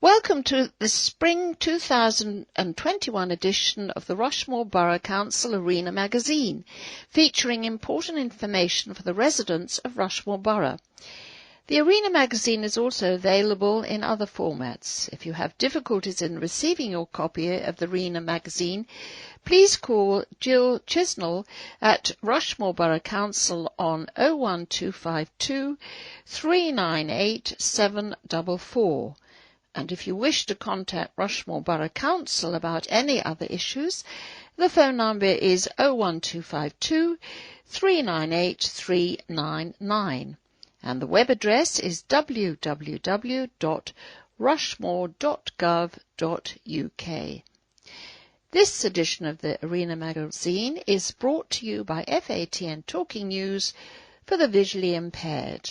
Welcome to the Spring 2021 edition of the Rushmore Borough Council Arena magazine, featuring important information for the residents of Rushmore Borough. The Arena magazine is also available in other formats. If you have difficulties in receiving your copy of the Arena magazine, please call Jill Chisnell at Rushmore Borough Council on 01252 398 744. And if you wish to contact Rushmore Borough Council about any other issues, the phone number is 01252 398 399. And the web address is www.rushmore.gov.uk. This edition of the Arena magazine is brought to you by FATN Talking News for the visually impaired.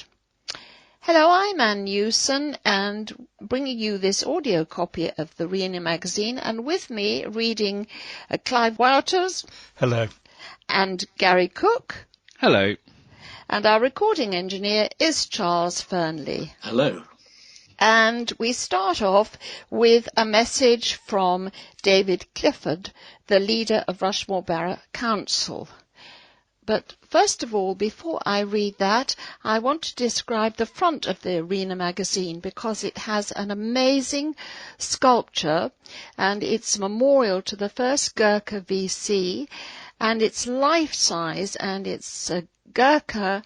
Hello, I'm Ann Newson and bringing you this audio copy of the Arena magazine, and with me reading Clive Wouters. Hello. And Gary Cook. Hello. And our recording engineer is Charles Fernley. Hello. And we start off with a message from David Clifford, the leader of Rushmore Borough Council. But first of all, before I read that, I want to describe the front of the Arena magazine because it has an amazing sculpture and it's a memorial to the first Gurkha VC, and it's life-size, and it's a Gurkha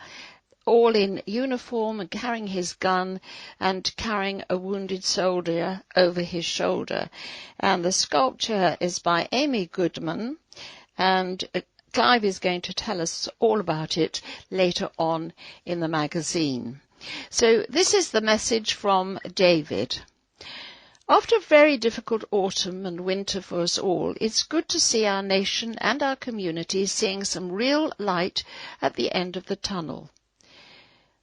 all in uniform and carrying his gun and carrying a wounded soldier over his shoulder. And the sculpture is by Amy Goodman, and Clive is going to tell us all about it later on in the magazine. So this is the message from David. After a very difficult autumn and winter for us all, it's good to see our nation and our community seeing some real light at the end of the tunnel.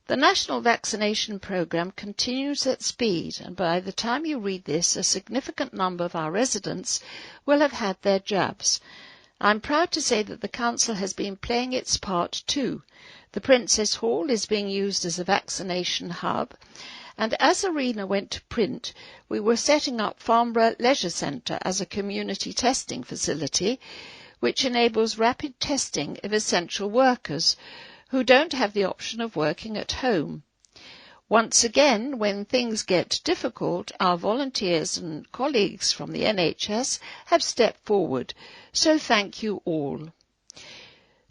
The national vaccination programme continues at speed, and by the time you read this, a significant number of our residents will have had their jabs. I'm proud to say that the Council has been playing its part too. The Princess Hall is being used as a vaccination hub, and as Arena went to print, we were setting up Farnborough Leisure Centre as a community testing facility, which enables rapid testing of essential workers who don't have the option of working at home. Once again, when things get difficult, our volunteers and colleagues from the NHS have stepped forward, so thank you all.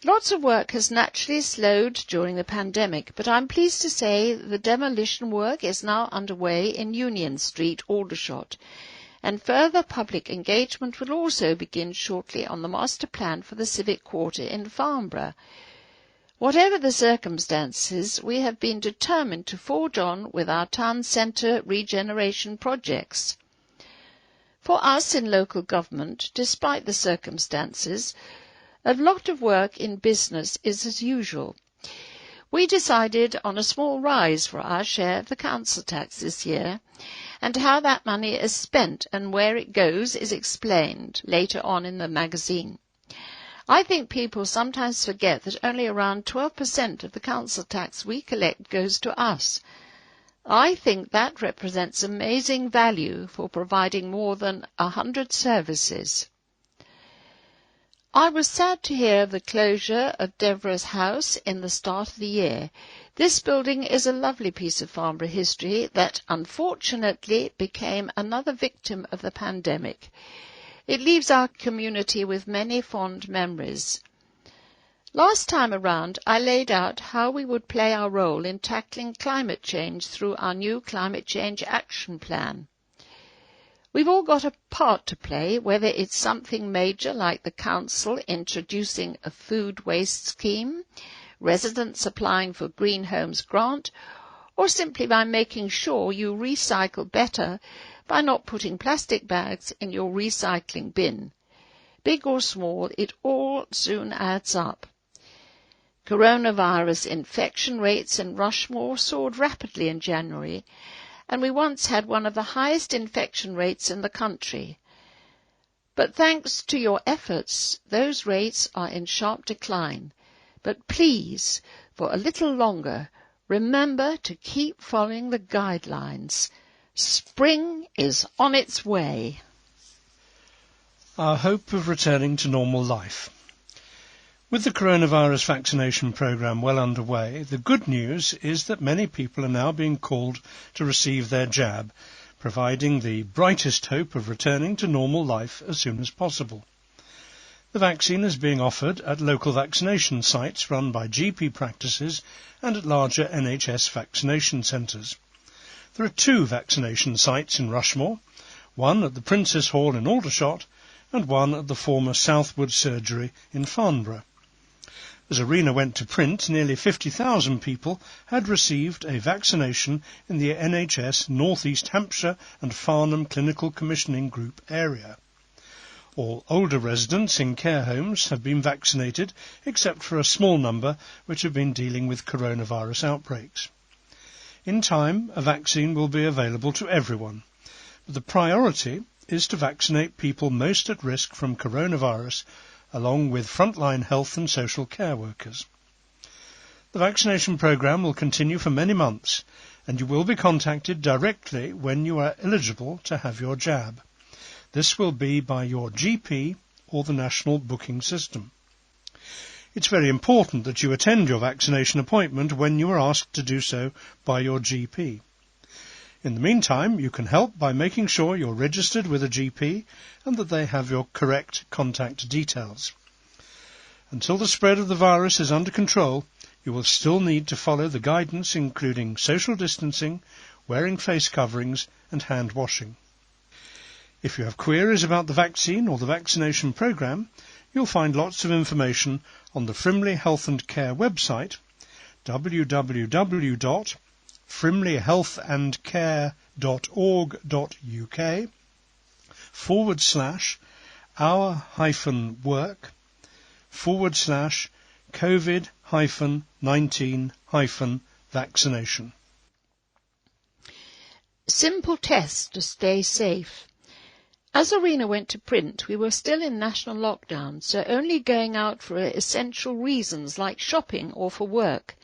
Lots of work has naturally slowed during the pandemic, but I'm pleased to say the demolition work is now underway in Union Street, Aldershot, and further public engagement will also begin shortly on the master plan for the Civic Quarter in Farnborough. Whatever the circumstances, we have been determined to forge on with our town centre regeneration projects. For us in local government, despite the circumstances, a lot of work in business is as usual. We decided on a small rise for our share of the council tax this year, and how that money is spent and where it goes is explained later on in the magazine. I think people sometimes forget that only around 12% of the council tax we collect goes to us. I think that represents amazing value for providing more than 100 services. I was sad to hear of the closure of Devro House in the start of the year. This building is a lovely piece of Farnborough history that unfortunately became another victim of the pandemic. It leaves our community with many fond memories. Last time around, I laid out how we would play our role in tackling climate change through our new Climate Change Action Plan. We've all got a part to play, whether it's something major like the Council introducing a food waste scheme, residents applying for Green Homes grant, or simply by making sure you recycle better by not putting plastic bags in your recycling bin. Big or small, it all soon adds up. Coronavirus infection rates in Rushmore soared rapidly in January, and we once had one of the highest infection rates in the country. But thanks to your efforts, those rates are in sharp decline. But please, for a little longer, remember to keep following the guidelines. Spring is on its way. Our hope of returning to normal life. With the coronavirus vaccination programme well underway, the good news is that many people are now being called to receive their jab, providing the brightest hope of returning to normal life as soon as possible. The vaccine is being offered at local vaccination sites run by GP practices and at larger NHS vaccination centres. There are 2 vaccination sites in Rushmore, one at the Princess Hall in Aldershot and one at the former Southwood Surgery in Farnborough. As Arena went to print, nearly 50,000 people had received a vaccination in the NHS North East Hampshire and Farnham Clinical Commissioning Group area. All older residents in care homes have been vaccinated, except for a small number which have been dealing with coronavirus outbreaks. In time, a vaccine will be available to everyone, but the priority is to vaccinate people most at risk from coronavirus, along with frontline health and social care workers. The vaccination programme will continue for many months, and you will be contacted directly when you are eligible to have your jab. This will be by your GP or the national booking system. It's very important that you attend your vaccination appointment when you are asked to do so by your GP. In the meantime, you can help by making sure you're registered with a GP and that they have your correct contact details. Until the spread of the virus is under control, you will still need to follow the guidance including social distancing, wearing face coverings and hand washing. If you have queries about the vaccine or the vaccination programme, you'll find lots of information on the Frimley Health and Care website, www.frimleyhealthandcare.org.uk/our-work/COVID-19-vaccination. Simple tests to stay safe. As Arena went to print, we were still in national lockdown, so only going out for essential reasons like shopping or for work.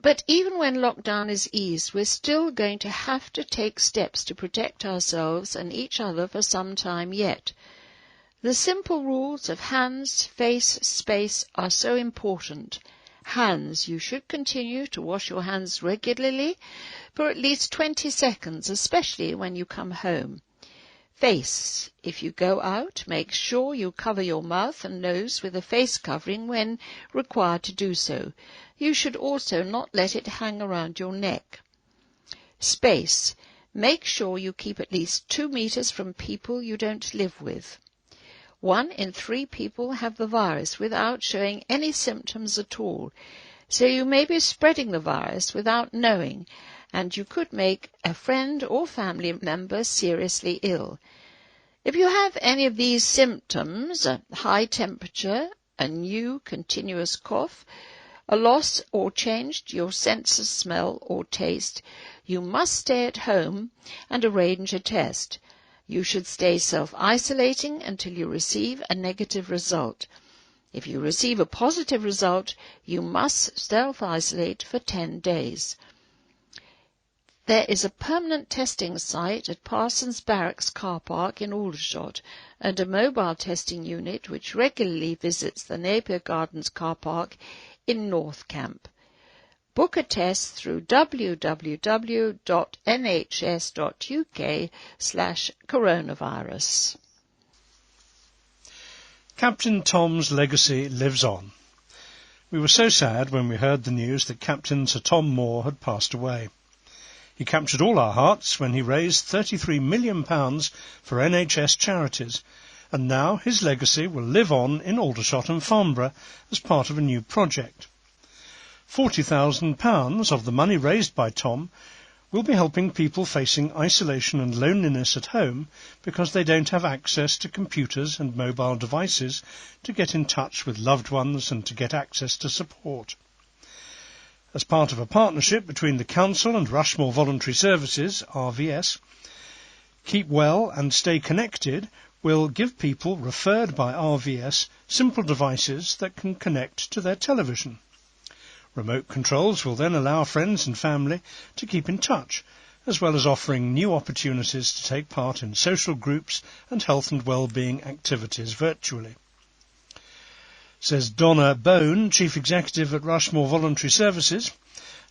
But even when lockdown is eased, we're still going to have to take steps to protect ourselves and each other for some time yet. The simple rules of hands, face, space are so important. Hands, you should continue to wash your hands regularly for at least 20 seconds, especially when you come home. Face. If you go out, make sure you cover your mouth and nose with a face covering when required to do so. You should also not let it hang around your neck. Space. Make sure you keep at least 2 meters from people you don't live with. 1 in 3 people have the virus without showing any symptoms at all, so you may be spreading the virus without knowing, and you could make a friend or family member seriously ill. If you have any of these symptoms, a high temperature, a new continuous cough, a loss or change to your sense of smell or taste, you must stay at home and arrange a test. You should stay self-isolating until you receive a negative result. If you receive a positive result, you must self-isolate for 10 days. There is a permanent testing site at Parsons Barracks car park in Aldershot and a mobile testing unit which regularly visits the Napier Gardens car park in North Camp. Book a test through www.nhs.uk/coronavirus. Captain Tom's legacy lives on. We were so sad when we heard the news that Captain Sir Tom Moore had passed away. He captured all our hearts when he raised £33 million for NHS charities, and now his legacy will live on in Aldershot and Farnborough as part of a new project. £40,000 of the money raised by Tom will be helping people facing isolation and loneliness at home because they don't have access to computers and mobile devices to get in touch with loved ones and to get access to support. As part of a partnership between the Council and Rushmore Voluntary Services, RVS, Keep Well and Stay Connected will give people referred by RVS simple devices that can connect to their television. Remote controls will then allow friends and family to keep in touch as well as offering new opportunities to take part in social groups and health and well-being activities virtually. Says Donna Bone, Chief Executive at Rushmore Voluntary Services,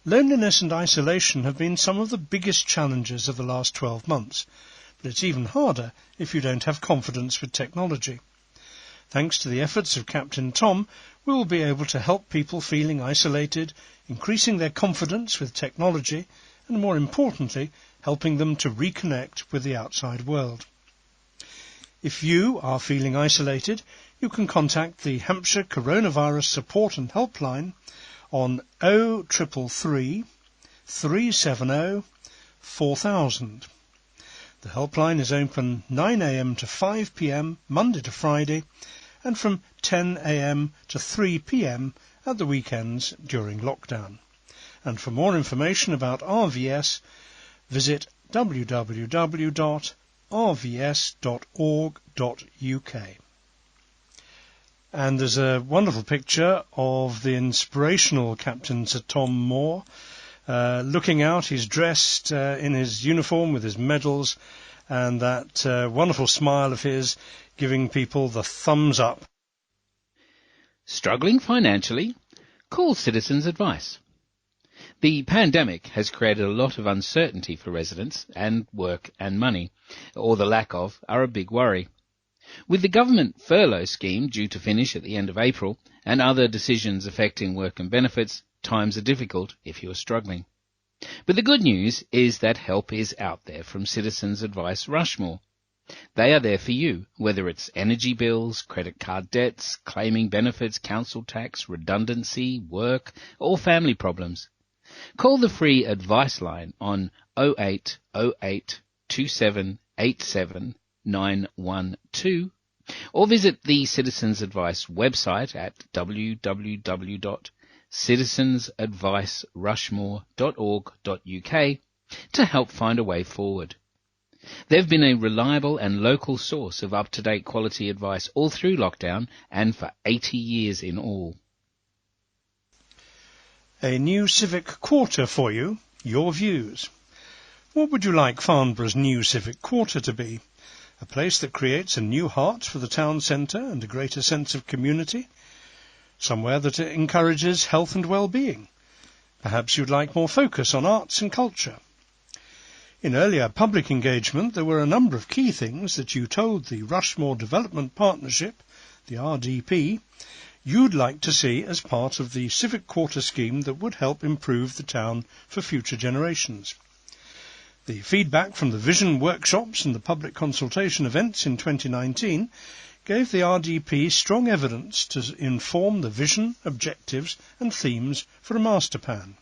loneliness and isolation have been some of the biggest challenges of the last 12 months, but it's even harder if you don't have confidence with technology. Thanks to the efforts of Captain Tom, we will be able to help people feeling isolated, increasing their confidence with technology, and more importantly, helping them to reconnect with the outside world. If you are feeling isolated, you can contact the Hampshire Coronavirus Support and Helpline on 0333 370 4000. The helpline is open 9 a.m. to 5 p.m. Monday to Friday, and from 10 a.m. to 3 p.m. at the weekends during lockdown. And for more information about RVS, visit www.rvs.org.uk. And there's a wonderful picture of the inspirational Captain Sir Tom Moore. Looking out, he's dressed in his uniform with his medals and that wonderful smile of his, giving people the thumbs up. Struggling financially? Call Citizens Advice. The pandemic has created a lot of uncertainty for residents, and work and money, or the lack of, are a big worry. With the government furlough scheme due to finish at the end of April, and other decisions affecting work and benefits, times are difficult if you are struggling. But the good news is that help is out there from Citizens Advice Rushmore. They are there for you, whether it's energy bills, credit card debts, claiming benefits, council tax, redundancy, work, or family problems. Call the free advice line on 0808 2787 912 or visit the Citizens Advice website at www.citizensadvicerushmore.org.uk to help find a way forward. They've been a reliable and local source of up-to-date quality advice all through lockdown and for 80 years in all. A new Civic Quarter for you, your views. What would you like Farnborough's new Civic Quarter to be? A place that creates a new heart for the town centre and a greater sense of community? Somewhere that encourages health and well-being? Perhaps you'd like more focus on arts and culture? In earlier public engagement, there were a number of key things that you told the Rushmore Development Partnership, the RDP, you'd like to see as part of the Civic Quarter scheme that would help improve the town for future generations. The feedback from the vision workshops and the public consultation events in 2019 gave the RDP strong evidence to inform the vision, objectives and themes for a master plan.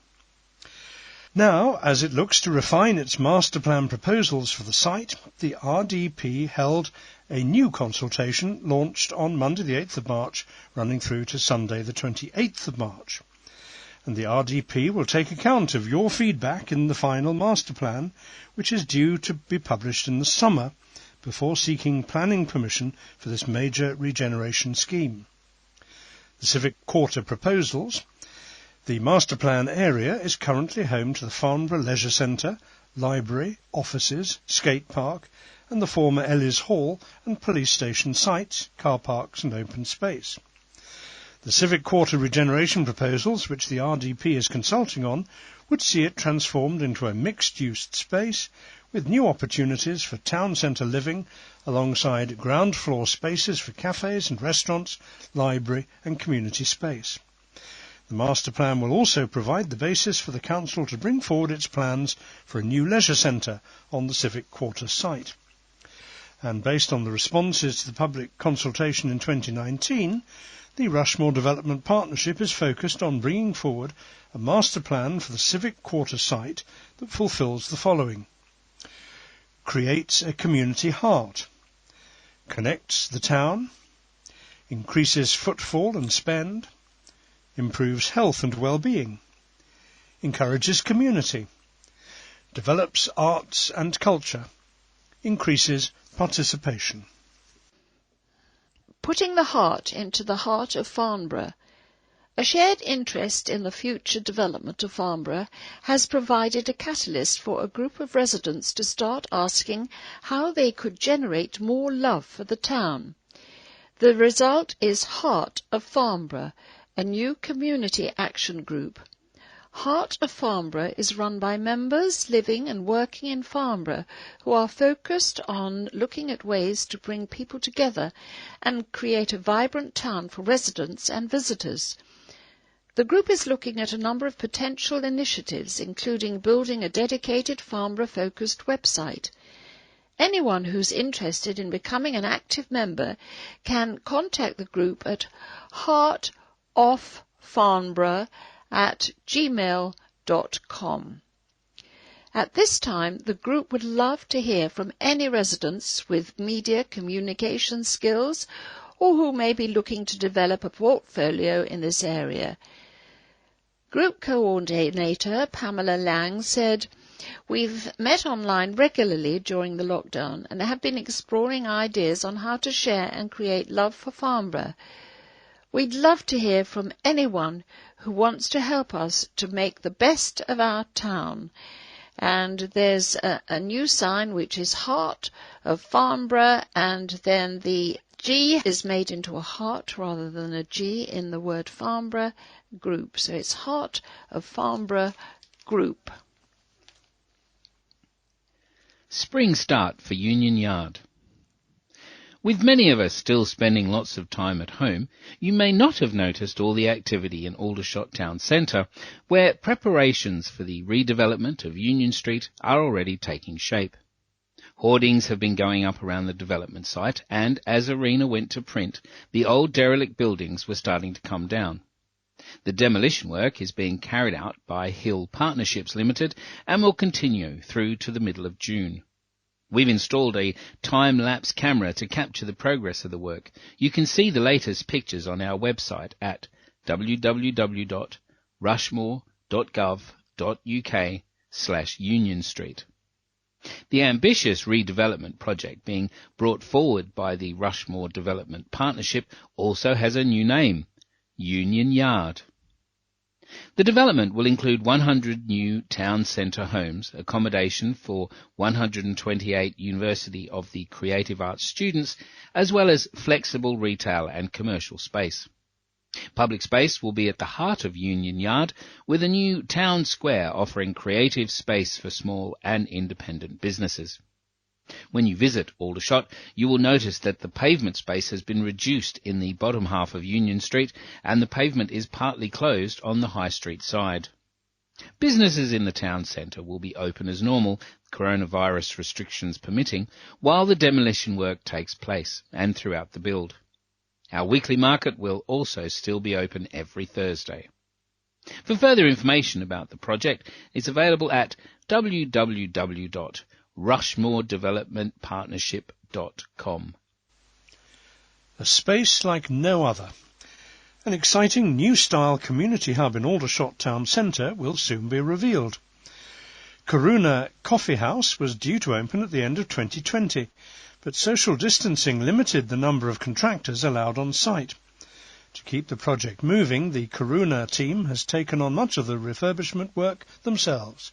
Now, as it looks to refine its master plan proposals for the site, the RDP held a new consultation launched on Monday the 8th of March, running through to Sunday the 28th of March. And the RDP will take account of your feedback in the final master plan, which is due to be published in the summer, before seeking planning permission for this major regeneration scheme. The Civic Quarter proposals. The master plan area is currently home to the Farnborough Leisure Centre, library, offices, skate park, and the former Ellis Hall and police station sites, car parks and open space. The Civic Quarter regeneration proposals, which the RDP is consulting on, would see it transformed into a mixed-use space with new opportunities for town centre living alongside ground floor spaces for cafes and restaurants, library and community space. The master plan will also provide the basis for the council to bring forward its plans for a new leisure centre on the Civic Quarter site. And based on the responses to the public consultation in 2019, the Rushmore Development Partnership is focused on bringing forward a master plan for the Civic Quarter site that fulfills the following. Creates a community heart, connects the town, increases footfall and spend, improves health and well-being, encourages community, develops arts and culture, increases participation. Putting the heart into the heart of Farnborough, A shared interest in the future development of Farnborough has provided a catalyst for a group of residents to start asking how they could generate more love for the town. The result is Heart of Farnborough, a new community action group. Heart of Farnborough is run by members living and working in Farnborough who are focused on looking at ways to bring people together and create a vibrant town for residents and visitors. The group is looking at a number of potential initiatives, including building a dedicated Farnborough-focused website. Anyone who's interested in becoming an active member can contact the group at heartoffarnborough@gmail.com. At this time, the group would love to hear from any residents with media communication skills or who may be looking to develop a portfolio in this area. Group coordinator Pamela Lang said, "We've met online regularly during the lockdown and have been exploring ideas on how to share and create love for Farnborough. We'd love to hear from anyone who wants to help us to make the best of our town." And there's a new sign which is Heart of Farnborough, and then the G is made into a heart rather than a G in the word Farnborough Group. So it's Heart of Farnborough Group. Spring start for Union Yard. With many of us still spending lots of time at home, you may not have noticed all the activity in Aldershot Town Centre, where preparations for the redevelopment of Union Street are already taking shape. Hoardings have been going up around the development site, and as Arena went to print, the old derelict buildings were starting to come down. The demolition work is being carried out by Hill Partnerships Limited and will continue through to the middle of June. We've installed a time-lapse camera to capture the progress of the work. You can see the latest pictures on our website at www.rushmore.gov.uk/Union Street. The ambitious redevelopment project being brought forward by the Rushmore Development Partnership also has a new name, Union Yard. The development will include 100 new town centre homes, accommodation for 128 University of the Creative Arts students, as well as flexible retail and commercial space. Public space will be at the heart of Union Yard, with a new town square offering creative space for small and independent businesses. When you visit Aldershot, you will notice that the pavement space has been reduced in the bottom half of Union Street, and the pavement is partly closed on the High Street side. Businesses in the town centre will be open as normal, coronavirus restrictions permitting, while the demolition work takes place and throughout the build. Our weekly market will also still be open every Thursday. For further information about the project, it's available at www.rushmoredevelopmentpartnership.com. A space like no other. An exciting new-style community hub in Aldershot Town Centre will soon be revealed. Karuna Coffee House was due to open at the end of 2020, but social distancing limited the number of contractors allowed on site. To keep the project moving, the Karuna team has taken on much of the refurbishment work themselves.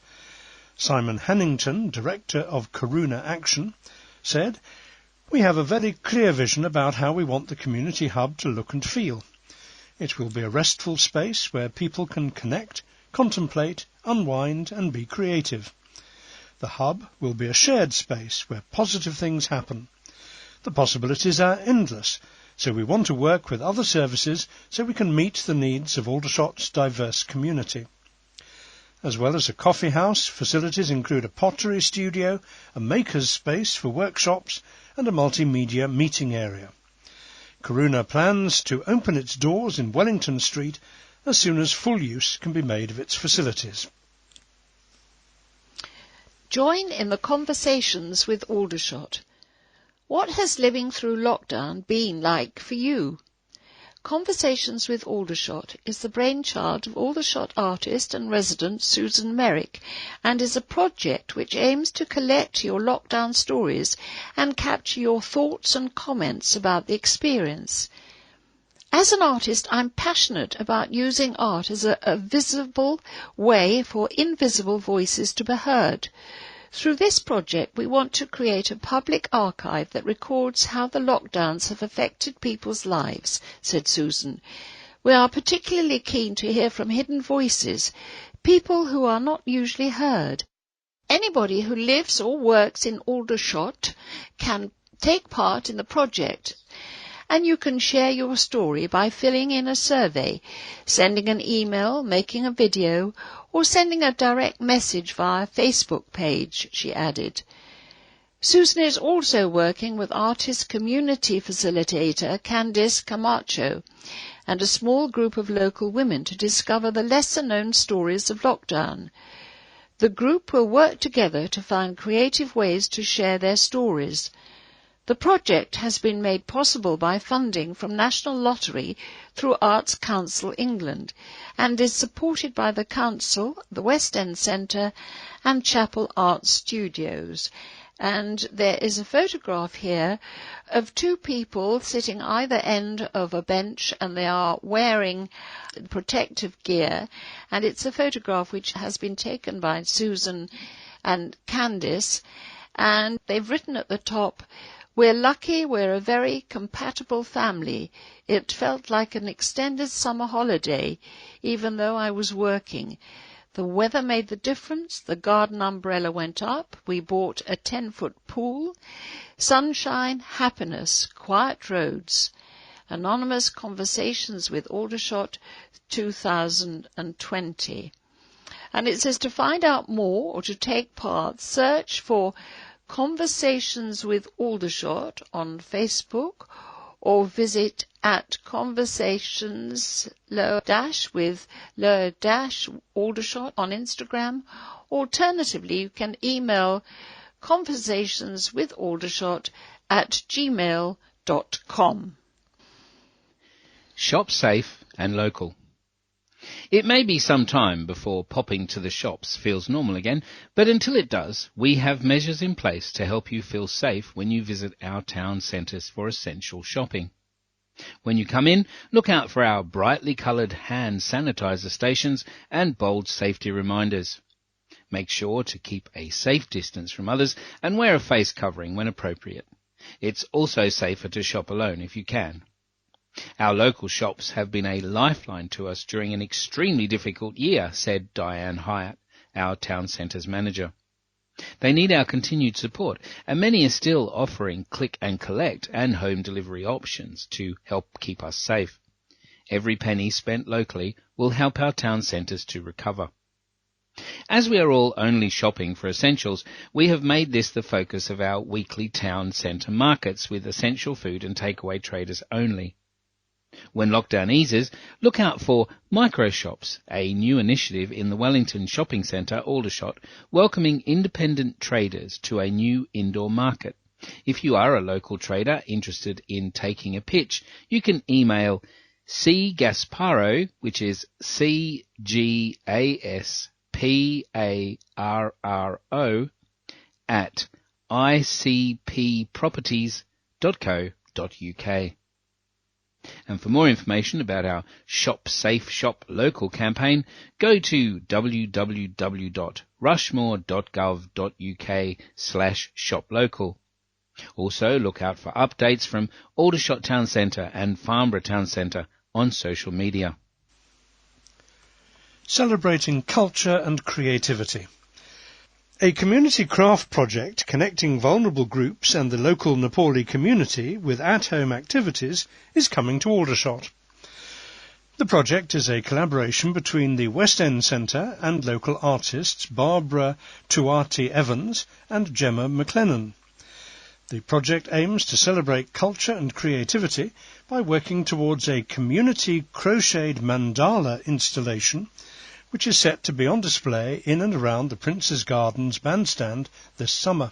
Simon Hannington, director of Karuna Action, said, "We have a very clear vision about how we want the community hub to look and feel. It will be a restful space where people can connect, contemplate, unwind and be creative. The hub will be a shared space where positive things happen. The possibilities are endless, so we want to work with other services so we can meet the needs of Aldershot's diverse community." As well as a coffee house, facilities include a pottery studio, a maker's space for workshops and a multimedia meeting area. Karuna plans to open its doors in Wellington Street as soon as full use can be made of its facilities. Join in the conversations with Aldershot. What has living through lockdown been like for you? Conversations with Aldershot is the brainchild of Aldershot artist and resident Susan Merrick, and is a project which aims to collect your lockdown stories and capture your thoughts and comments about the experience. As an artist, I'm passionate about using art as a visible way for invisible voices to be heard. Through this project, we want to create a public archive that records how the lockdowns have affected people's lives, said Susan. We are particularly keen to hear from hidden voices, people who are not usually heard. Anybody who lives or works in Aldershot can take part in the project, and you can share your story by filling in a survey, sending an email, making a video, or sending a direct message via Facebook page, she added. Susan is also working with artist community facilitator Candice Camacho and a small group of local women to discover the lesser-known stories of lockdown. The group will work together to find creative ways to share their stories. The project has been made possible by funding from National Lottery through Arts Council England and is supported by the Council, the West End Centre and Chapel Arts Studios. And there is a photograph here of two people sitting either end of a bench, and they are wearing protective gear, and it's a photograph which has been taken by Susan and Candice, and they've written at the top, "We're lucky we're a very compatible family. It felt like an extended summer holiday, even though I was working. The weather made the difference. The garden umbrella went up. We bought a 10-foot pool. Sunshine, happiness, quiet roads. Anonymous Conversations with Aldershot 2020. And it says to find out more or to take part, search for Conversations with Aldershot on Facebook or visit at conversations with Aldershot on Instagram. Alternatively, you can email conversationswithaldershot@gmail.com. Shop safe and local. It may be some time before popping to the shops feels normal again, but until it does, we have measures in place to help you feel safe when you visit our town centres for essential shopping. When you come in, look out for our brightly coloured hand sanitizer stations and bold safety reminders. Make sure to keep a safe distance from others and wear a face covering when appropriate. It's also safer to shop alone if you can. Our local shops have been a lifeline to us during an extremely difficult year, said Diane Hyatt, our town centre's manager. They need our continued support, and many are still offering click and collect and home delivery options to help keep us safe. Every penny spent locally will help our town centres to recover. As we are all only shopping for essentials, we have made this the focus of our weekly town centre markets with essential food and takeaway traders only. When lockdown eases, look out for Micro Shops, a new initiative in the Wellington Shopping Centre, Aldershot, welcoming independent traders to a new indoor market. If you are a local trader interested in taking a pitch, you can email C. Gasparo, which is CGASPARRO, at icpproperties.co.uk. And for more information about our Shop Safe Shop Local campaign, go to www.rushmore.gov.uk/shoplocal. Also, look out for updates from Aldershot Town Centre and Farnborough Town Centre on social media. Celebrating culture and creativity. A community craft project connecting vulnerable groups and the local Nepali community with at-home activities is coming to Aldershot. The project is a collaboration between the West End Centre and local artists Barbara Tuati-Evans and Gemma McLennan. The project aims to celebrate culture and creativity by working towards a community crocheted mandala installation which is set to be on display in and around the Prince's Gardens bandstand this summer.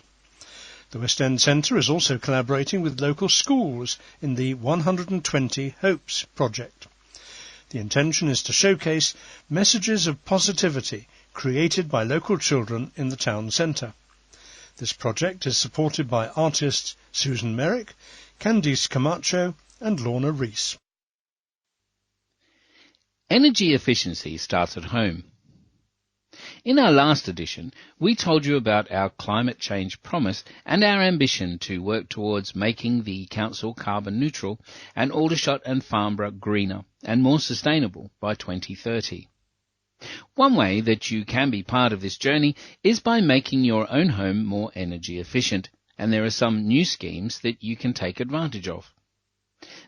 The West End Centre is also collaborating with local schools in the 120 Hopes project. The intention is to showcase messages of positivity created by local children in the town centre. This project is supported by artists Susan Merrick, Candice Camacho and Lorna Rees. Energy efficiency starts at home. In our last edition, we told you about our climate change promise and our ambition to work towards making the council carbon neutral and Aldershot and Farnborough greener and more sustainable by 2030. One way that you can be part of this journey is by making your own home more energy efficient, and there are some new schemes that you can take advantage of.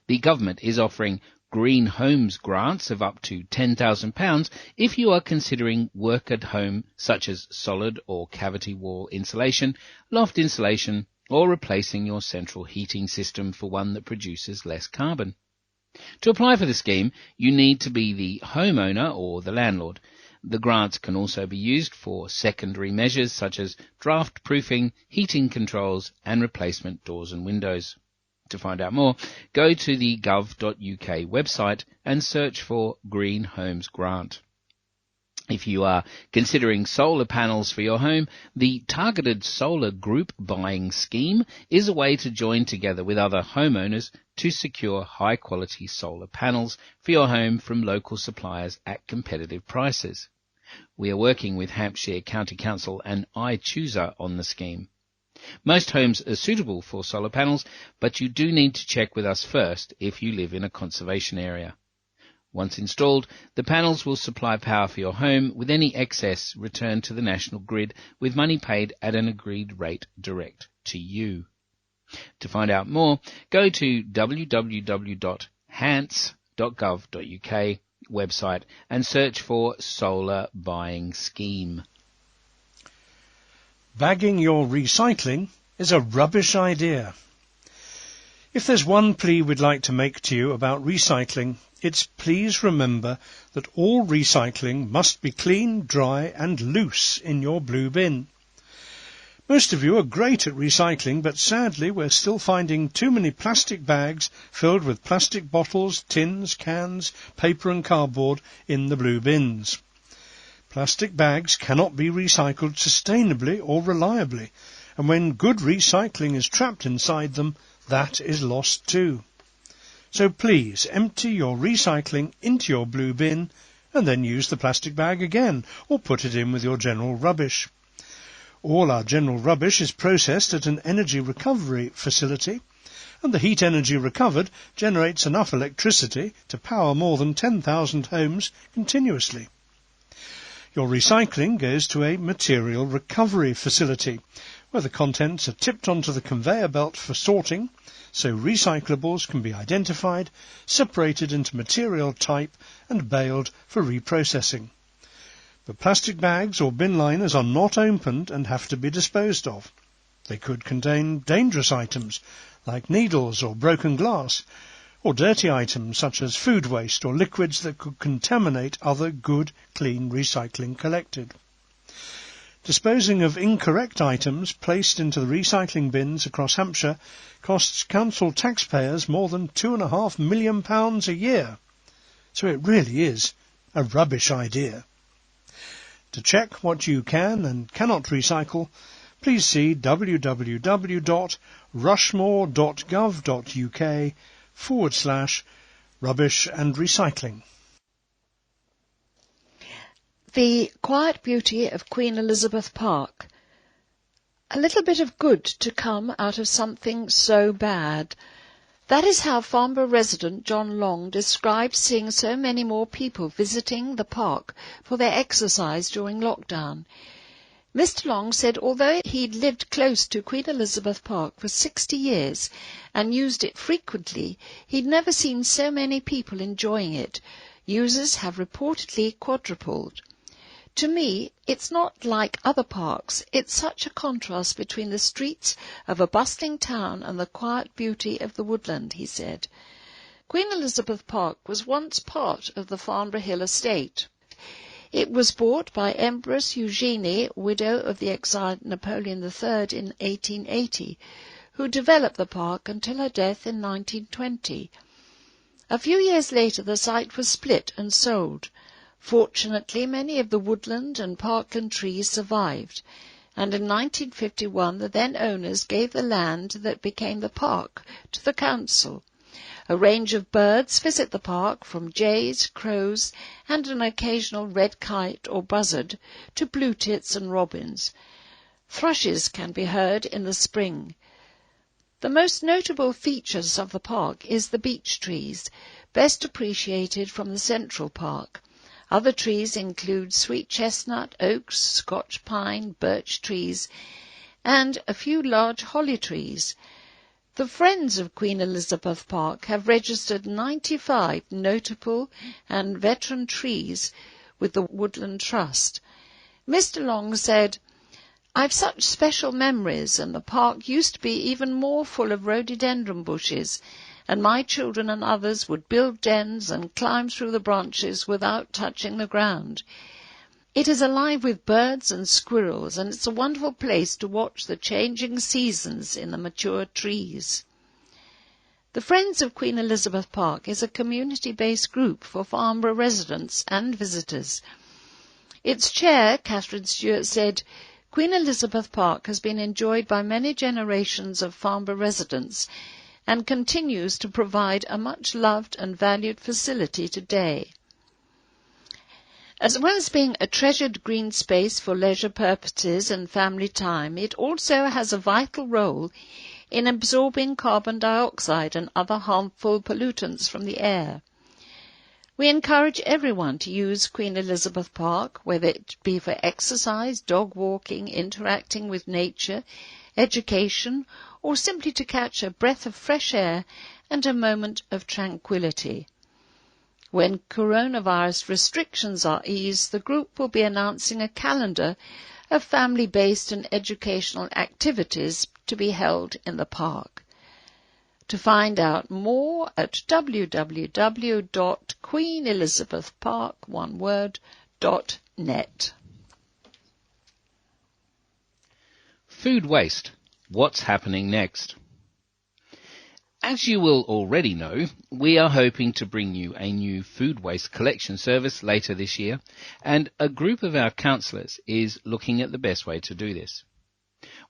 The government is offering Green Homes grants of up to £10,000 if you are considering work at home such as solid or cavity wall insulation, loft insulation, or replacing your central heating system for one that produces less carbon. To apply for the scheme, you need to be the homeowner or the landlord. The grants can also be used for secondary measures such as draft proofing, heating controls, and replacement doors and windows. To find out more, go to the gov.uk website and search for Green Homes Grant. If you are considering solar panels for your home, the Targeted Solar Group Buying Scheme is a way to join together with other homeowners to secure high-quality solar panels for your home from local suppliers at competitive prices. We are working with Hampshire County Council and iChooser on the scheme. Most homes are suitable for solar panels, but you do need to check with us first if you live in a conservation area. Once installed, the panels will supply power for your home, with any excess returned to the national grid with money paid at an agreed rate direct to you. To find out more, go to www.hants.gov.uk website and search for Solar Buying Scheme. Bagging your recycling is a rubbish idea. If there's one plea we'd like to make to you about recycling, it's please remember that all recycling must be clean, dry and loose in your blue bin. Most of you are great at recycling, but sadly we're still finding too many plastic bags filled with plastic bottles, tins, cans, paper and cardboard in the blue bins. Plastic bags cannot be recycled sustainably or reliably, and when good recycling is trapped inside them, that is lost too. So please empty your recycling into your blue bin and then use the plastic bag again, or put it in with your general rubbish. All our general rubbish is processed at an energy recovery facility, and the heat energy recovered generates enough electricity to power more than 10,000 homes continuously. Your recycling goes to a material recovery facility, where the contents are tipped onto the conveyor belt for sorting, so recyclables can be identified, separated into material type and baled for reprocessing. But plastic bags or bin liners are not opened and have to be disposed of. They could contain dangerous items like needles or broken glass, or dirty items such as food waste or liquids that could contaminate other good, clean recycling collected. Disposing of incorrect items placed into the recycling bins across Hampshire costs council taxpayers more than £2.5 million a year. So it really is a rubbish idea. To check what you can and cannot recycle, please see www.rushmore.gov.uk/rubbish and recycling. The quiet beauty of Queen Elizabeth Park. A little bit of good to come out of something so bad. That is how Farnborough resident John Long describes seeing so many more people visiting the park for their exercise during lockdown. Mr. Long said although he'd lived close to Queen Elizabeth Park for 60 years and used it frequently, he'd never seen so many people enjoying it. Users have reportedly quadrupled. To me, it's not like other parks. It's such a contrast between the streets of a bustling town and the quiet beauty of the woodland, he said. Queen Elizabeth Park was once part of the Farnborough Hill estate. It was bought by Empress Eugenie, widow of the exiled Napoleon III in 1880, who developed the park until her death in 1920. A few years later the site was split and sold. Fortunately, many of the woodland and parkland trees survived, and in 1951 the then owners gave the land that became the park to the council. A range of birds visit the park, from jays, crows, and an occasional red kite or buzzard to blue tits and robins. Thrushes can be heard in the spring. The most notable features of the park is the beech trees, best appreciated from the Central Park. Other trees include sweet chestnut, oaks, Scotch pine, birch trees, and a few large holly trees. The Friends of Queen Elizabeth Park have registered 95 notable and veteran trees with the Woodland Trust. Mr. Long said, "I've such special memories, and the park used to be even more full of rhododendron bushes, and my children and others would build dens and climb through the branches without touching the ground. It is alive with birds and squirrels, and it's a wonderful place to watch the changing seasons in the mature trees." The Friends of Queen Elizabeth Park is a community-based group for Farnborough residents and visitors. Its chair, Catherine Stewart, said, "Queen Elizabeth Park has been enjoyed by many generations of Farnborough residents and continues to provide a much-loved and valued facility today. As well as being a treasured green space for leisure purposes and family time, it also has a vital role in absorbing carbon dioxide and other harmful pollutants from the air. We encourage everyone to use Queen Elizabeth Park, whether it be for exercise, dog walking, interacting with nature, education, or simply to catch a breath of fresh air and a moment of tranquility. When coronavirus restrictions are eased, the group will be announcing a calendar of family-based and educational activities to be held in the park. To find out more at www.queenelizabethpark.net. Food waste. What's happening next? As you will already know, we are hoping to bring you a new food waste collection service later this year, and a group of our councillors is looking at the best way to do this.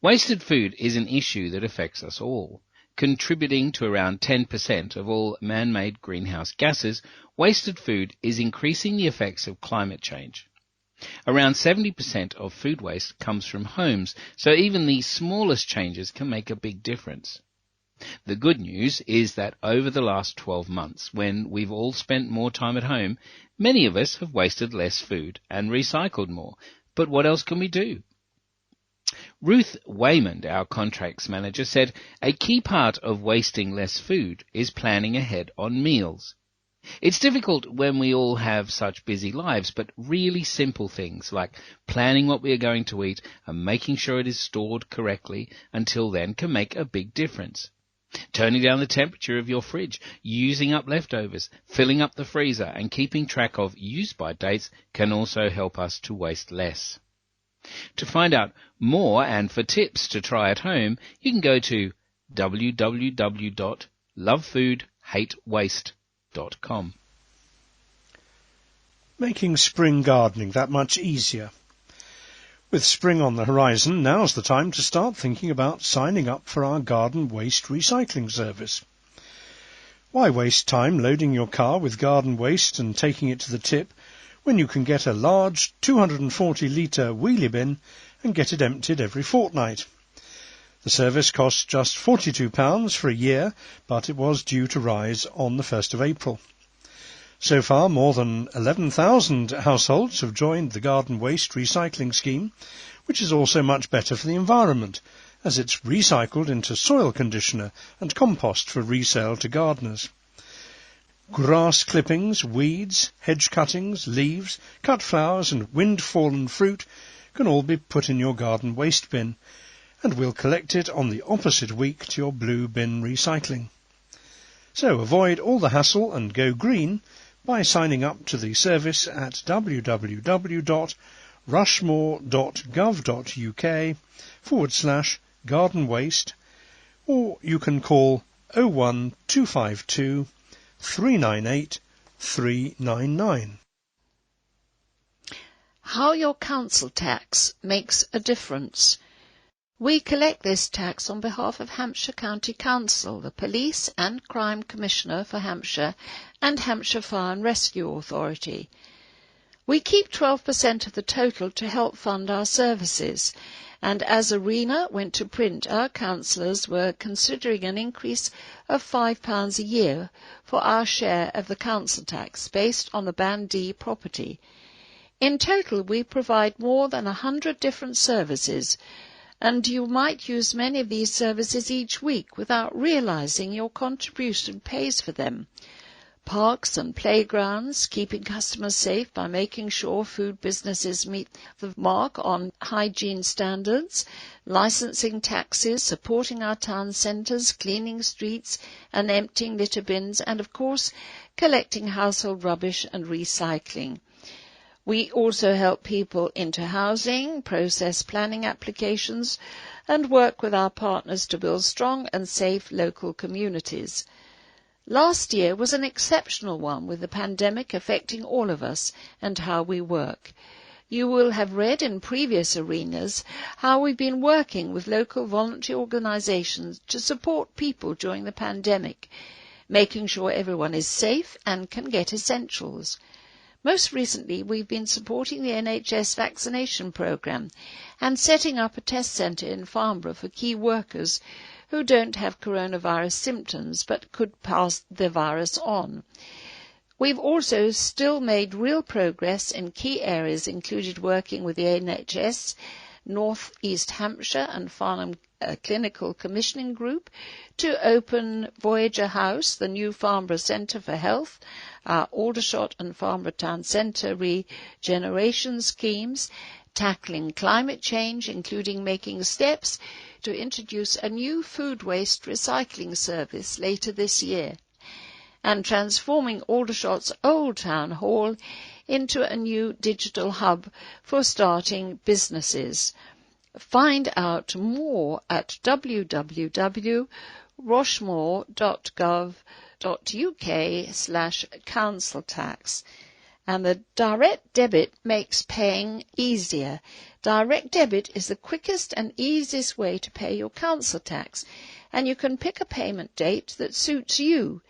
Wasted food is an issue that affects us all. Contributing to around 10% of all man-made greenhouse gases, wasted food is increasing the effects of climate change. Around 70% of food waste comes from homes, so even the smallest changes can make a big difference. The good news is that over the last 12 months, when we've all spent more time at home, many of us have wasted less food and recycled more. But what else can we do? Ruth Waymond, our contracts manager, said a key part of wasting less food is planning ahead on meals. It's difficult when we all have such busy lives, but really simple things like planning what we are going to eat and making sure it is stored correctly until then can make a big difference. Turning down the temperature of your fridge, using up leftovers, filling up the freezer and keeping track of use-by dates can also help us to waste less. To find out more and for tips to try at home, you can go to www.lovefoodhatewaste.com. Making spring gardening that much easier. With spring on the horizon, now's the time to start thinking about signing up for our garden waste recycling service. Why waste time loading your car with garden waste and taking it to the tip when you can get a large 240-litre wheelie bin and get it emptied every fortnight? The service costs just £42 for a year, but it was due to rise on the 1st of April. So far, more than 11,000 households have joined the garden waste recycling scheme, which is also much better for the environment, as it's recycled into soil conditioner and compost for resale to gardeners. Grass clippings, weeds, hedge cuttings, leaves, cut flowers and wind-fallen fruit can all be put in your garden waste bin, and we'll collect it on the opposite week to your blue bin recycling. So avoid all the hassle and go green by signing up to the service at www.rushmore.gov.uk/garden waste, or you can call 01252 398 399. How your council tax makes a difference. We collect this tax on behalf of Hampshire County Council, the Police and Crime Commissioner for Hampshire, and Hampshire Fire and Rescue Authority. We keep 12% of the total to help fund our services, and as Arena went to print, our councillors were considering an increase of £5 a year for our share of the council tax based on the Band D property. In total, we provide more than 100 different services, and you might use many of these services each week without realising your contribution pays for them. Parks and playgrounds, keeping customers safe by making sure food businesses meet the mark on hygiene standards, licensing taxes, supporting our town centres, cleaning streets and emptying litter bins, and of course collecting household rubbish and recycling. We also help people into housing, process planning applications, and work with our partners to build strong and safe local communities. Last year was an exceptional one, with the pandemic affecting all of us and how we work. You will have read in previous arenas how we've been working with local voluntary organisations to support people during the pandemic, making sure everyone is safe and can get essentials. Most recently, we've been supporting the NHS vaccination programme and setting up a test centre in Farnborough for key workers who don't have coronavirus symptoms but could pass the virus on. We've also still made real progress in key areas, including working with the NHS, North East Hampshire and Farnham Clinical Commissioning Group to open Voyager House, the new Farnborough Centre for Health, our Aldershot and Farnborough Town Centre regeneration schemes, tackling climate change, including making steps to introduce a new food waste recycling service later this year, and transforming Aldershot's Old Town Hall into a new digital hub for starting businesses. Find out more at www.rushmore.gov.uk/council tax. And the direct debit makes paying easier. Direct debit is the quickest and easiest way to pay your council tax, and you can pick a payment date that suits you.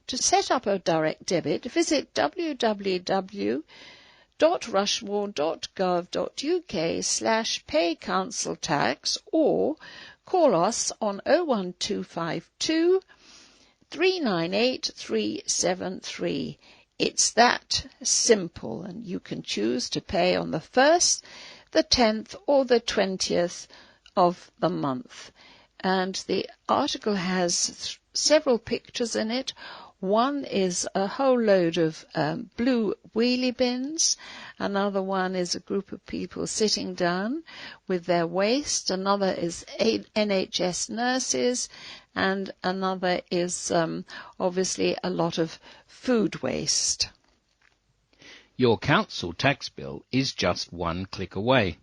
To set up a direct debit, visit www.rushmore.gov.uk/pay-council-tax or call us on 01252 398 373. It's that simple, and you can choose to pay on the 1st, the 10th or the 20th of the month. And the article has several pictures in it. One is a whole load of blue wheelie bins. Another one is a group of people sitting down with their waste. Another is NHS nurses. And another is obviously a lot of food waste. Your council tax bill is just one click away.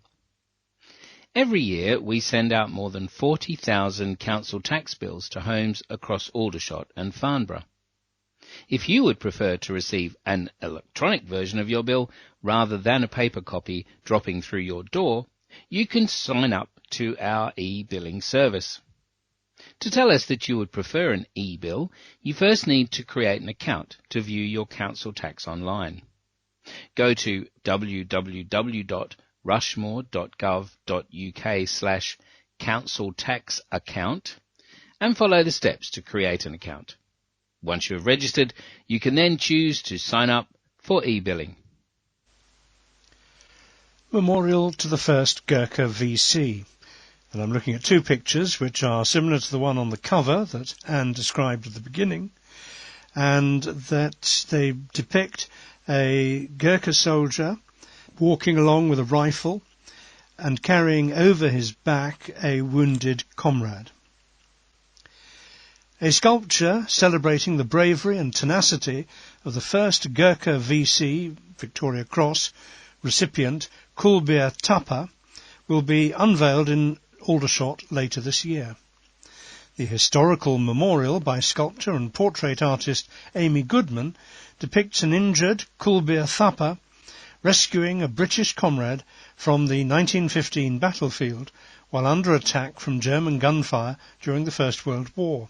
Every year we send out more than 40,000 council tax bills to homes across Aldershot and Farnborough. If you would prefer to receive an electronic version of your bill rather than a paper copy dropping through your door, you can sign up to our e-billing service. To tell us that you would prefer an e-bill, you first need to create an account to view your council tax online. Go to www.rushmore.gov.uk/council tax account and follow the steps to create an account. Once you have registered, you can then choose to sign up for e-billing. Memorial to the first Gurkha VC. And I'm looking at two pictures which are similar to the one on the cover that Anne described at the beginning, and that they depict a Gurkha soldier walking along with a rifle and carrying over his back a wounded comrade. A sculpture celebrating the bravery and tenacity of the first Gurkha VC, Victoria Cross, recipient Kulbir Thapa will be unveiled in Aldershot later this year. The historical memorial by sculptor and portrait artist Amy Goodman depicts an injured Kulbir Thapa rescuing a British comrade from the 1915 battlefield while under attack from German gunfire during the First World War.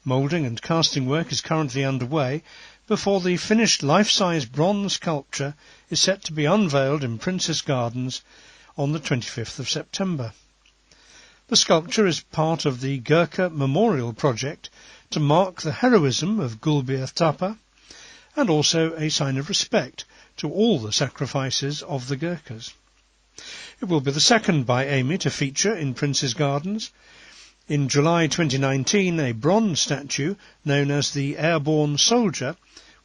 Moulding and casting work is currently underway before the finished life-size bronze sculpture is set to be unveiled in Princess Gardens on the 25th of September. The sculpture is part of the Gurkha Memorial Project to mark the heroism of Gulbir Thapa and also a sign of respect to all the sacrifices of the Gurkhas. It will be the second by Amy to feature in Princess Gardens. In July 2019, a bronze statue known as the Airborne Soldier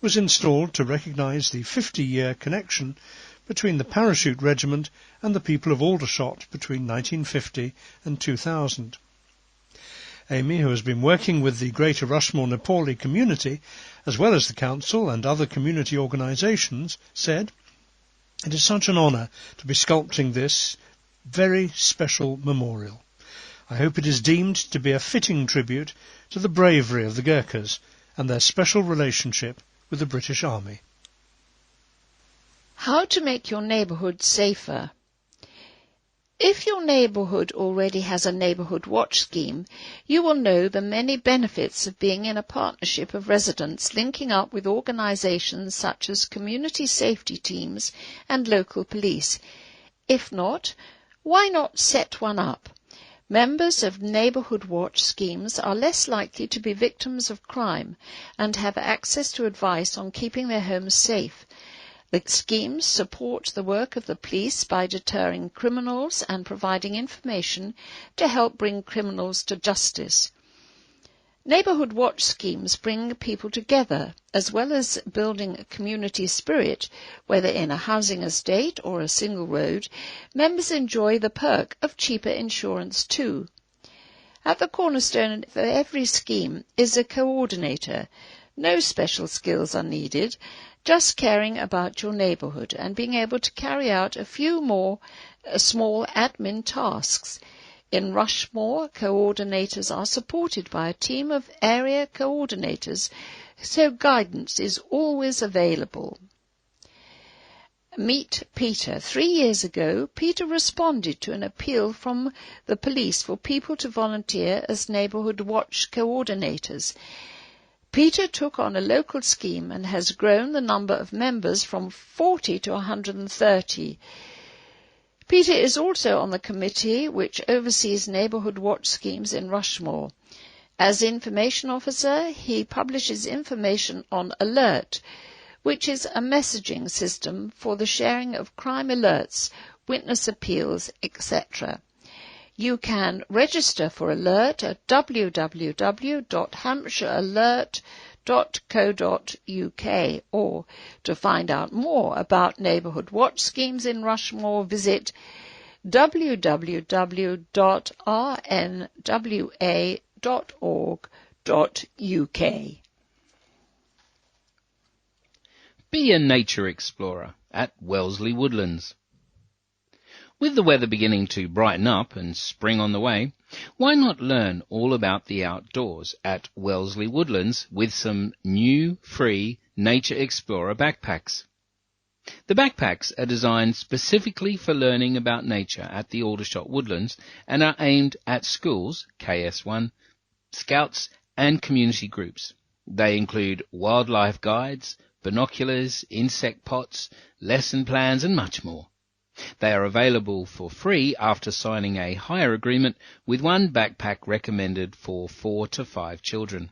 was installed to recognise the 50-year connection between the Parachute Regiment and the people of Aldershot between 1950 and 2000. Amy, who has been working with the Greater Rushmore Nepali community, as well as the Council and other community organisations, said, "It is such an honour to be sculpting this very special memorial. I hope it is deemed to be a fitting tribute to the bravery of the Gurkhas and their special relationship with the British Army." How to make your neighbourhood safer. If your neighbourhood already has a neighbourhood watch scheme, you will know the many benefits of being in a partnership of residents linking up with organisations such as community safety teams and local police. If not, why not set one up? Members of neighbourhood watch schemes are less likely to be victims of crime and have access to advice on keeping their homes safe. The schemes support the work of the police by deterring criminals and providing information to help bring criminals to justice. Neighbourhood watch schemes bring people together, as well as building a community spirit, whether in a housing estate or a single road. Members enjoy the perk of cheaper insurance too. At the cornerstone of every scheme is a coordinator. No special skills are needed, just caring about your neighbourhood and being able to carry out a few more small admin tasks. In Rushmore, coordinators are supported by a team of area coordinators, so guidance is always available. Meet Peter. 3 years ago, Peter responded to an appeal from the police for people to volunteer as neighbourhood watch coordinators. Peter took on a local scheme and has grown the number of members from 40 to 130. Peter is also on the committee which oversees neighbourhood watch schemes in Rushmore. As information officer, he publishes information on Alert, which is a messaging system for the sharing of crime alerts, witness appeals, etc. You can register for Alert at www.hampshirealert.co.uk, or to find out more about neighbourhood watch schemes in Rushmore, visit www.rnwa.org.uk. Be a nature explorer at Wellesley Woodlands. With the weather beginning to brighten up and spring on the way, why not learn all about the outdoors at Wellesley Woodlands with some new, free Nature Explorer backpacks? The backpacks are designed specifically for learning about nature at the Aldershot Woodlands and are aimed at schools, KS1, scouts and community groups. They include wildlife guides, binoculars, insect pots, lesson plans and much more. They are available for free after signing a hire agreement, with one backpack recommended for 4 to 5 children.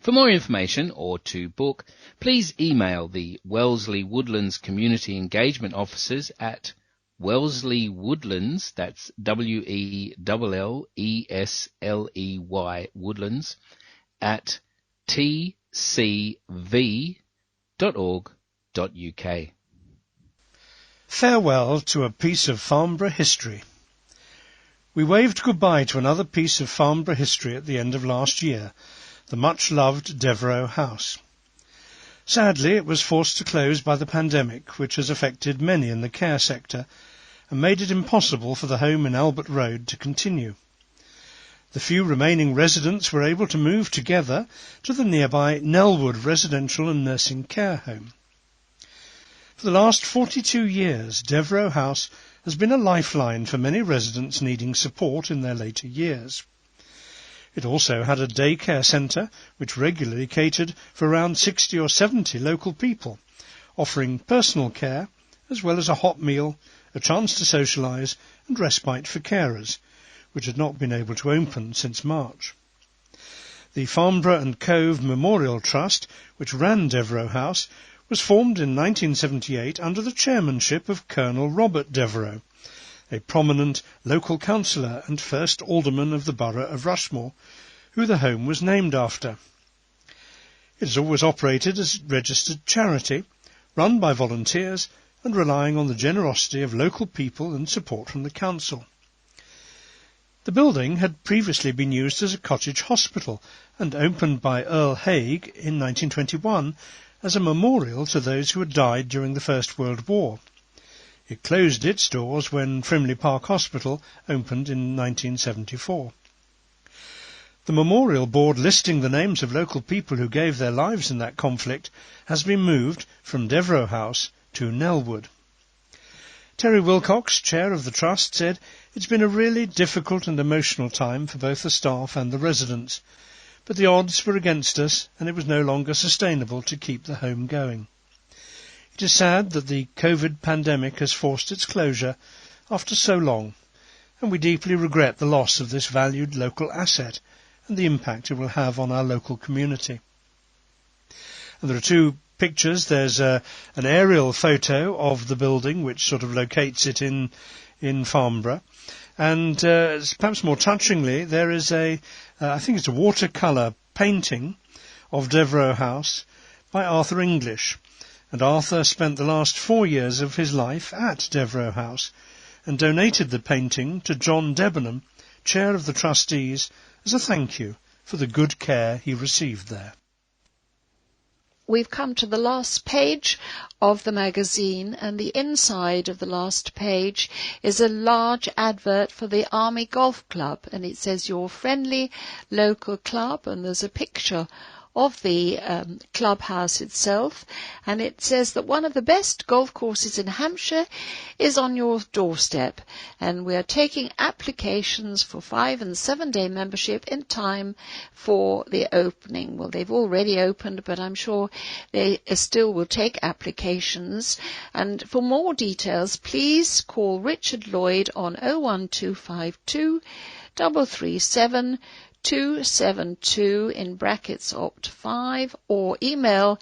For more information or to book, please email the Wellesley Woodlands Community Engagement Officers at Wellesley Woodlands, that's WELLESLEY Woodlands, at tcv.org.uk. Farewell to a piece of Farnborough history. We waved goodbye to another piece of Farnborough history at the end of last year, the much-loved Devro House. Sadly, it was forced to close by the pandemic, which has affected many in the care sector and made it impossible for the home in Albert Road to continue. The few remaining residents were able to move together to the nearby Nellwood Residential and Nursing Care Home. For the last 42 years, Devro House has been a lifeline for many residents needing support in their later years. It also had a daycare centre which regularly catered for around 60 or 70 local people, offering personal care as well as a hot meal, a chance to socialise and respite for carers, which had not been able to open since March. The Farnborough and Cove Memorial Trust, which ran Devro House, was formed in 1978 under the chairmanship of Colonel Robert Devro, a prominent local councillor and first alderman of the borough of Rushmore, who the home was named after. It has always operated as a registered charity, run by volunteers and relying on the generosity of local people and support from the council. The building had previously been used as a cottage hospital and opened by Earl Haig in 1921 as a memorial to those who had died during the First World War. It closed its doors when Frimley Park Hospital opened in 1974. The memorial board listing the names of local people who gave their lives in that conflict has been moved from Devro House to Nellwood. Terry Wilcox, chair of the trust, said, "It's been a really difficult and emotional time for both the staff and the residents, but the odds were against us and it was no longer sustainable to keep the home going. It is sad that the COVID pandemic has forced its closure after so long, and we deeply regret the loss of this valued local asset and the impact it will have on our local community." And there are two pictures. There's an aerial photo of the building which sort of locates it in Farnborough, and perhaps more touchingly there is I think it's a watercolour painting of Devro House by Arthur English, and Arthur spent the last 4 years of his life at Devro House and donated the painting to John Debenham, chair of the trustees, as a thank you for the good care he received there. We've come to the last page of the magazine, and the inside of the last page is a large advert for the Army Golf Club, and it says your friendly local club, and there's a picture of the clubhouse itself, and it says that one of the best golf courses in Hampshire is on your doorstep, and we are taking applications for 5 and 7 day membership in time for the opening. Well, they've already opened, but I'm sure they still will take applications. And for more details, please call Richard Lloyd on 01252 337 272 in brackets opt5, or email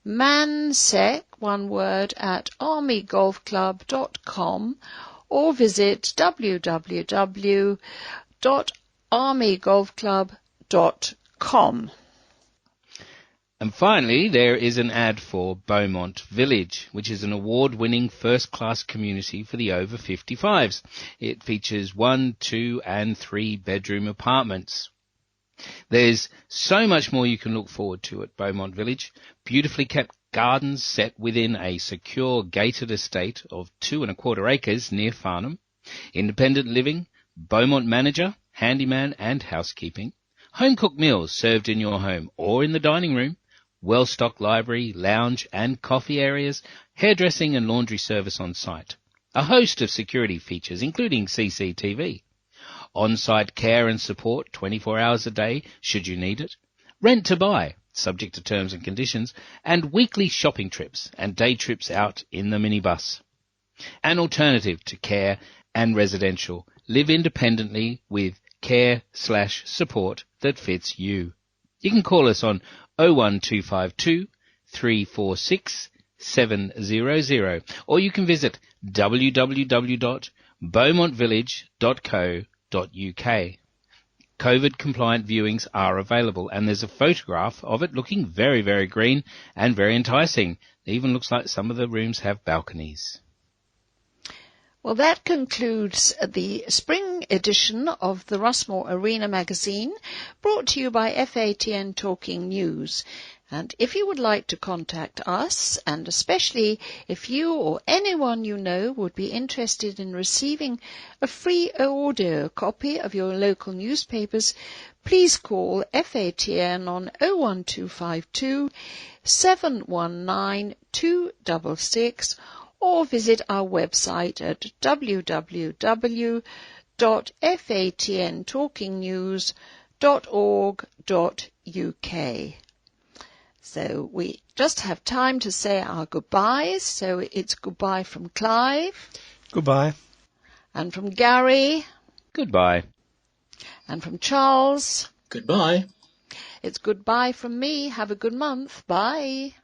mansec, one word, at armygolfclub.com, or visit www.armygolfclub.com. And finally, there is an ad for Belmont Village, which is an award-winning first-class community for the over 55s. It features 1, 2 and 3 bedroom apartments. There's so much more you can look forward to at Beaumont Village. Beautifully kept gardens set within a secure gated estate of 2¼ acres near Farnham. Independent living, Beaumont manager, handyman and housekeeping. Home-cooked meals served in your home or in the dining room. Well-stocked library, lounge and coffee areas. Hairdressing and laundry service on site. A host of security features including CCTV. On-site care and support 24 hours a day should you need it. Rent to buy, subject to terms and conditions, and weekly shopping trips and day trips out in the minibus. An alternative to care and residential. Live independently with care/support that fits you. You can call us on 01252 346 700, or you can visit www.beaumontvillage.co.uk. COVID-compliant viewings are available, and there's a photograph of it looking very, very green and very enticing. It even looks like some of the rooms have balconies. Well, that concludes the spring edition of the Rushmore Arena magazine, brought to you by FATN Talking News. And if you would like to contact us, and especially if you or anyone you know would be interested in receiving a free audio copy of your local newspapers, please call FATN on 01252 719 266, or visit our website at www.fatntalkingnews.org.uk. So we just have time to say our goodbyes. So it's goodbye from Clive. Goodbye. And from Gary. Goodbye. And from Charles. Goodbye. It's goodbye from me. Have a good month. Bye.